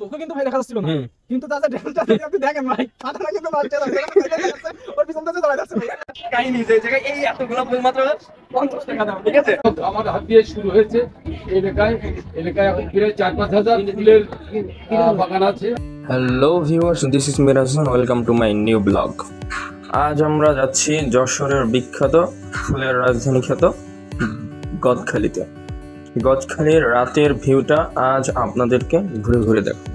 চোখে কিন্তু ভাই দেখা যাচ্ছিল না, কিন্তু তাদের ড্যান্সটা আপনি দেখেন ভাই, মাথাটা কিন্তু নষ্ট হয়ে যাচ্ছে, ওর পিছন থেকে চলে যাচ্ছে ভাই। কাহিনী যে জায়গায় এই এতগুলো ফুল মাত্র 50 টাকা দাম, ঠিক আছে? আমার হাত দিয়ে শুরু হয়েছে এলাকায় এখন প্রায় 4-5 হাজার ফুলের বাগান আছে। Hello viewers, this is Mirajan, welcome to my new blog. আজ আমরা যাচ্ছি যশোরের বিখ্যাত ফুলের রাজধানী খ্যাত গদখালিতে। গদখালির রাতের ভিউটা আজ আপনাদেরকে ঘুরে ঘুরে দেখাবো।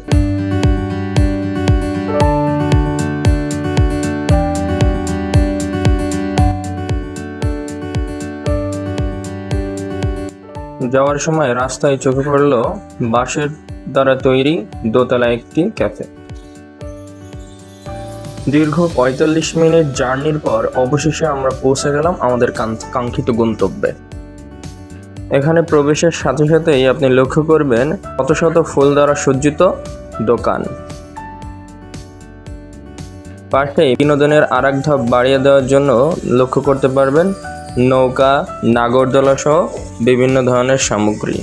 যাওয়ার সময় রাস্তায় চোখে পড়ল বাঁশের দ্বারা তৈরি দোতলা একটি ক্যাফে। দীর্ঘ 45 মিনিট জার্নির পর অবশেষে আমরা পৌঁছে গেলাম আমাদের কাঙ্ক্ষিত গন্তব্যে। এখানে প্রবেশের সাথে সাথেই আপনি লক্ষ্য করবেন শত শত ফুল দ্বারা সজ্জিত দোকান। পাশে বিনোদনের আরেক ধাপ বাড়িয়ে দেওয়ার জন্য লক্ষ্য করতে পারবেন নৌকা, নাগরদোলা সহ বিভিন্ন ধরনের সামগ্রী।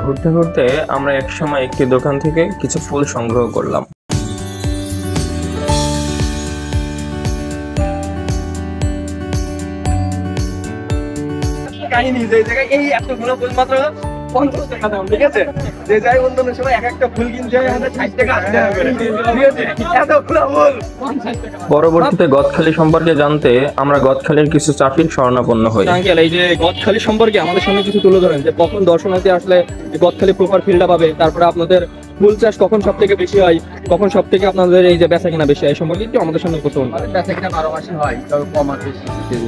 ঘুরতে ঘুরতে আমরা একসময় একটি দোকান থেকে কিছু ফুল সংগ্রহ করলাম। কাহিনী যে জায়গায় এই এতগুলো ফুল মাত্র 50 টাকা দাম, ঠিক আছে? যে যাই অন্য সময় এক একটা ফুল কিনতে হয় আমাদের 60 টাকা 80 টাকা করে, ঠিক আছে? এতগুলো ফুল 50 টাকা। পরবর্তীতে গদখালি সম্পর্কে জানতে আমরা গদখালির কিছু চাপির শরণাপন্ন হই। আঙ্কেল, এই যে গদখালি সম্পর্কে আমাদের সামনে কিছু তুলে ধরেন, যে কখন দর্শনার্থী আসলে গদখালি প্রপার ফিল্ডটা পাবে, তারপরে আপনাদের ফুল চাষ কখন সব থেকে বেশি হয়, কখন সব থেকে আপনাদের এই যে বেচা কিনা বেশি হয়, এই সম্পর্কে একটু আমাদের সামনে কথা বলুন। বেচা কিনা 12 মাসে হয়, তবে কম আর বেশি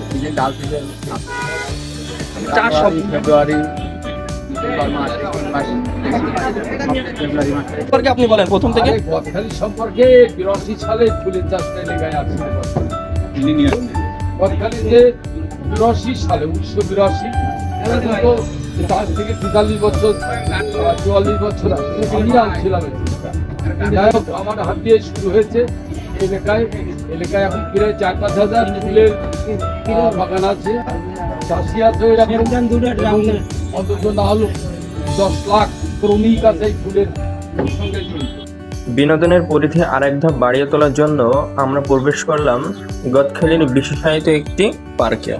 সিজন ডাল সিজন চাষ সব ফেব্রুয়ারি ফেব্রুয়ারি মাসে। সম্পর্কে আপনি বলেন প্রথম থেকে। গদখালি সম্পর্কে 82 সালে ফুলের চাষ লেগায় আছে। গদখালিতে 82 সালে 1982 তার থেকে 43 বছর 44 বছর আমি ছিলাম। যাই হোক, আমার হাত দিয়ে শুরু হয়েছে এলাকায় এখন প্রায় 4-5 হাজার ফুলের বাগান আছে। চাষি আছে অন্তত না হলো 10 লাখ শ্রমিক আছে এই ফুলের সঙ্গে জড়িত। বিনোদনের পরিধি আরেক ধাপ বাড়িয়ে তোলার জন্য আমরা প্রবেশ করলাম গদখালির বিশেষায়িত একটি পার্কে।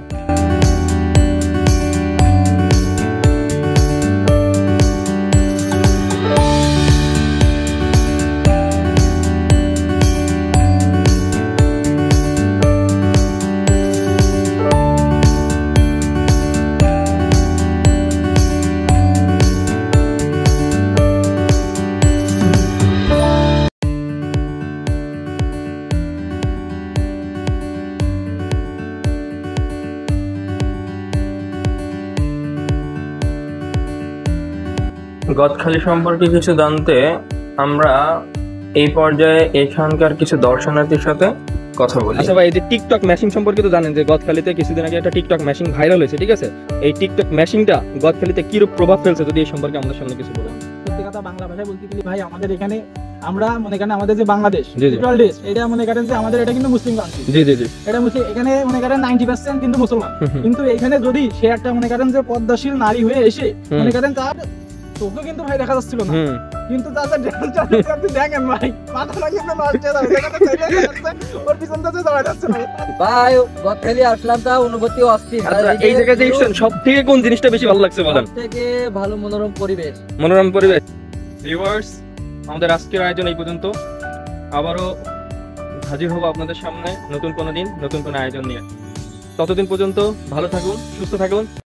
গদখালি সম্পর্কে কিছু জানতে আমরা এই পর্যায়ে এখানকার কিছু দর্শনার্থীর সাথে কথা বলি। আচ্ছা ভাই, এই যে টিকটক ম্যাশিং সম্পর্কে তো জানেন যে গদখালিতে কিছুদিন আগে একটা টিকটক ম্যাশিং ভাইরাল হয়েছে, ঠিক আছে? এই টিকটক ম্যাশিংটা গদখালিতে কিরূপ প্রভাব ফেলছে, যদি এই সম্পর্কে আমাদের সামনে কিছু বলেন। সত্যি কথা বাংলা ভাষায় বলতে গেলে ভাই, আমাদের এখানে আমরা মনে করেন আমাদের যে বাংলাদেশ জি, জি। লিটারাল দেশ, এটা মনে করেন যে আমাদের এটা কিন্তু মুসলিম কান্ট্রি। জি জি জি। এটা মুসলিম, এখানে মনে করেন 90% কিন্তু মুসলমান। কিন্তু এখানে যদি সে একটা মনে করেন যে পদ্মাশীল নারী হয়ে এসে মনে করেন তার চোখে কিন্তু ভাই দেখা যাচ্ছিল না, কিন্তু তাদের ড্যান্সটা আপনি দেখেন ভাই, মাথাটা কিন্তু নষ্ট হয়ে যাচ্ছে, ওর পিছন থেকে চলে যাচ্ছে ভাই। ভাই গদখালি আসলাম, তা অনুভূতি অস্থির। এই জায়গায় যে সব থেকে কোন জিনিসটা বেশি ভালো লাগছে বলেন? থেকে ভালো মনোরম পরিবেশ। মনোরম পরিবেশ। ভিউয়ার্স, আমাদের আজকের আয়োজন এই পর্যন্ত। আবারও হাজির হব আপনাদের সামনে নতুন কোনো দিন নতুন কোনো আয়োজন নিয়ে। ততদিন পর্যন্ত ভালো থাকুন, সুস্থ থাকুন।